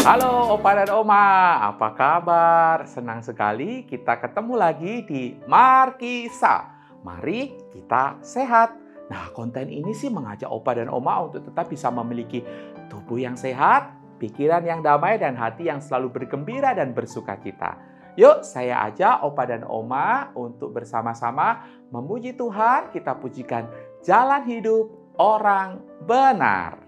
Halo Opa dan Oma, apa kabar? Senang sekali kita ketemu lagi di Markisa. Mari kita sehat. Nah, konten ini sih mengajak Opa dan Oma untuk tetap bisa memiliki tubuh yang sehat, pikiran yang damai, dan hati yang selalu bergembira dan bersukacita. Yuk, saya ajak Opa dan Oma untuk bersama-sama memuji Tuhan. Kita pujikan jalan hidup orang benar.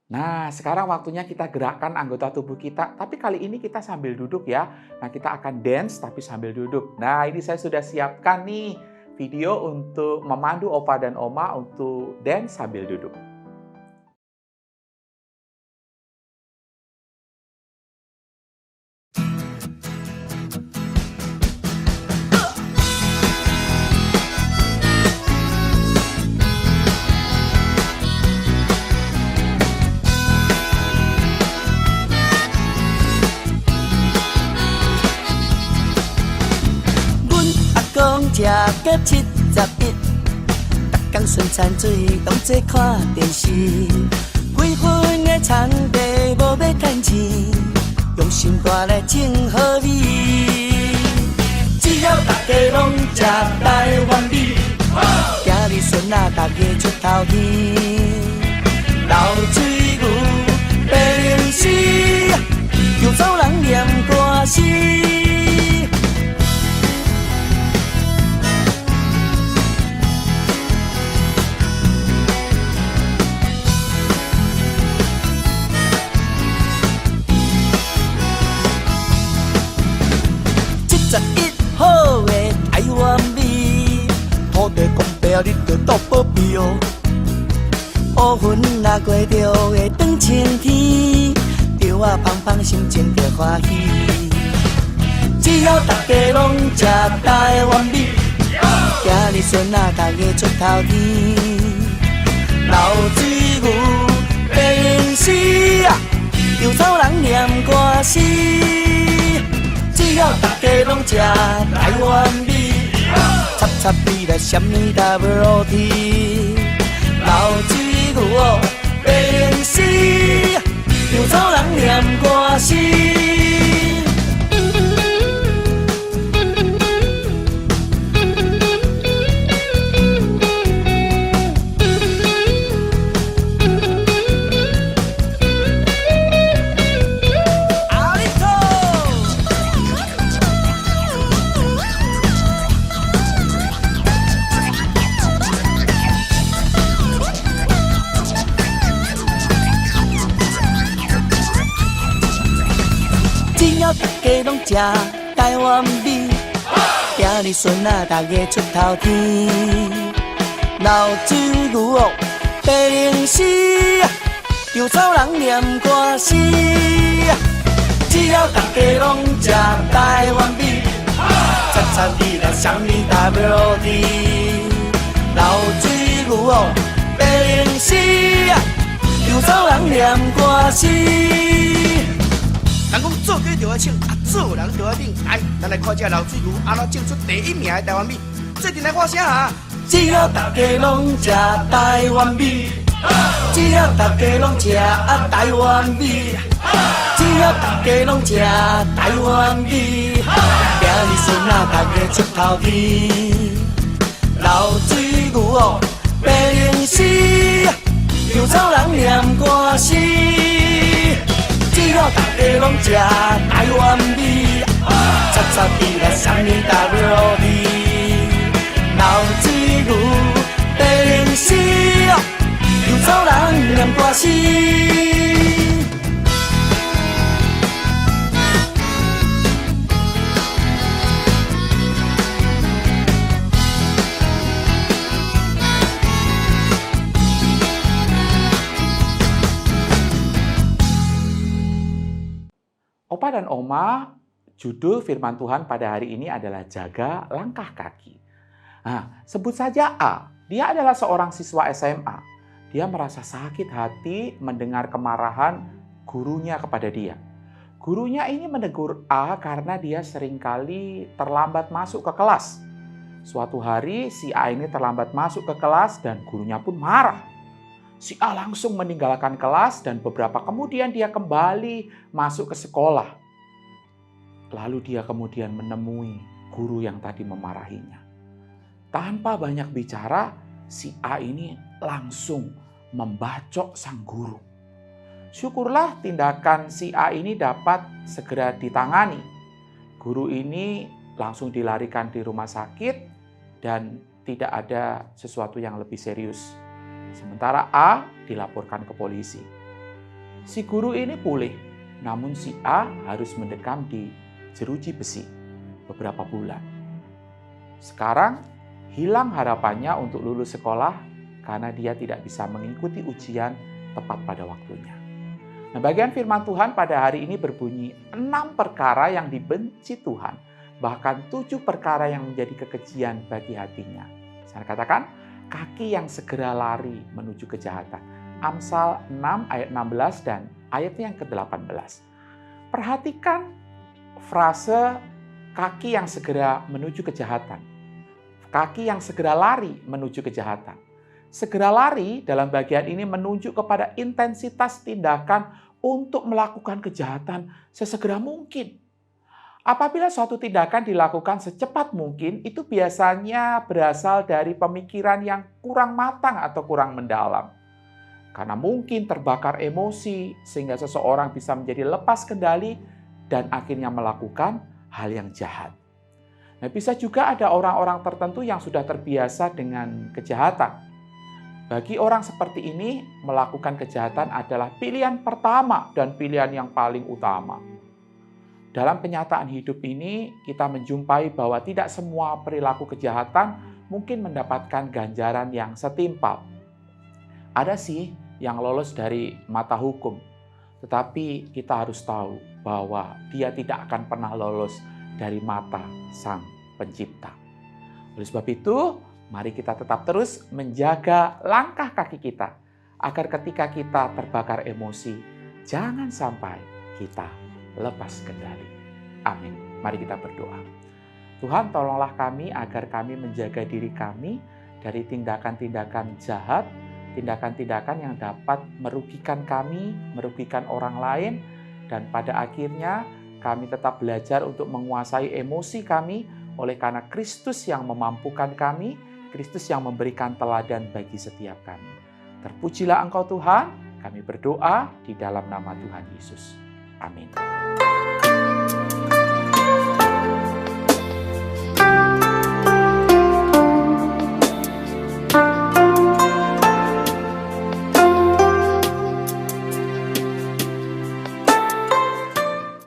Nah, sekarang waktunya kita gerakkan anggota tubuh kita, tapi kali ini kita sambil duduk ya. Nah, kita akan dance tapi sambil duduk. Nah, ini saya sudah siapkan nih video untuk memandu Opa dan Oma untuk dance sambil duduk. 食到71，逐工顺餐水，拢做看电视。几分的田地无要趁钱，用心肝来种好米。只要大家拢食台湾米，今日孙仔大家出头天。流水牛白龙丝，又走人念歌诗。71好的台湾米，土地公伯你着多保庇哦。乌云若过着会转晴天，稻仔芳芳心情着欢喜。只要大家拢食台湾米，今日孙仔大家出头天。流水牛白龙丝啊，又走人念歌诗。只要大家拢食台湾米，插米来什么 WOT。流水牛白龙丝，又走人念歌诗。大家拢食台湾米，今日孙仔大家出头天。流水牛白龙丝，又走人念歌诗。只要大家拢食台湾米，插米来什么 WOT。流水牛白龙丝，又走人念歌诗。人讲做鸡就要称，做人就要顶。来，咱来看这流水牛安怎种出第1名的台湾米，做阵来发声哈！只要大家拢食台湾米，只要大家拢食台湾米，只要大家拢食台湾米，今日孙仔大家出头天。流水牛白龙丝，又走人念歌诗。只要大家拢食台湾米，插米来什么 WOT。流水牛白龙丝，又走人念歌诗。Opa dan Oma, judul firman Tuhan pada hari ini adalah jaga langkah kaki. Nah, sebut saja A. Dia adalah seorang siswa SMA. Dia merasa sakit hati mendengar kemarahan gurunya kepada dia. Gurunya ini menegur A karena dia seringkali terlambat masuk ke kelas. Suatu hari si A ini terlambat masuk ke kelas dan gurunya pun marah. Si A langsung meninggalkan kelas dan beberapa kemudian dia kembali masuk ke sekolah. Lalu dia kemudian menemui guru yang tadi memarahinya. Tanpa banyak bicara, si A ini langsung membacok sang guru. Syukurlah tindakan si A ini dapat segera ditangani. Guru ini langsung dilarikan di rumah sakit dan tidak ada sesuatu yang lebih serius. Sementara A dilaporkan ke polisi. Si guru ini pulih, namun si A harus mendekam di jeruji besi beberapa bulan. Sekarang hilang harapannya untuk lulus sekolah karena dia tidak bisa mengikuti ujian tepat pada waktunya. Nah, bagian firman Tuhan pada hari ini berbunyi 6 perkara yang dibenci Tuhan, bahkan 7 perkara yang menjadi kekejian bagi hatinya. Saya katakan, kaki yang segera lari menuju kejahatan. Amsal 6 ayat 16 dan ayatnya yang ke-18. Perhatikan frase kaki yang segera menuju kejahatan. kaki yang segera lari menuju kejahatan. Segera lari dalam bagian ini menunjuk kepada intensitas tindakan untuk melakukan kejahatan sesegera mungkin. Apabila suatu tindakan dilakukan secepat mungkin, itu biasanya berasal dari pemikiran yang kurang matang atau kurang mendalam. Karena mungkin terbakar emosi, sehingga seseorang bisa menjadi lepas kendali dan akhirnya melakukan hal yang jahat. Nah, bisa juga ada orang-orang tertentu yang sudah terbiasa dengan kejahatan. Bagi orang seperti ini, melakukan kejahatan adalah pilihan pertama dan pilihan yang paling utama. Dalam kenyataan hidup ini, kita menjumpai bahwa tidak semua perilaku kejahatan mungkin mendapatkan ganjaran yang setimpal. Ada sih yang lolos dari mata hukum, tetapi kita harus tahu bahwa dia tidak akan pernah lolos dari mata Sang Pencipta. Oleh sebab itu, mari kita tetap terus menjaga langkah kaki kita, agar ketika kita terbakar emosi, jangan sampai kita lepas kendali. Amin. Mari kita berdoa. Tuhan, tolonglah kami agar kami menjaga diri kami dari tindakan-tindakan jahat, tindakan-tindakan yang dapat merugikan kami, merugikan orang lain, dan pada akhirnya kami tetap belajar untuk menguasai emosi kami oleh karena Kristus yang memampukan kami, Kristus yang memberikan teladan bagi setiap kami. Terpujilah Engkau Tuhan, kami berdoa di dalam nama Tuhan Yesus. Amin.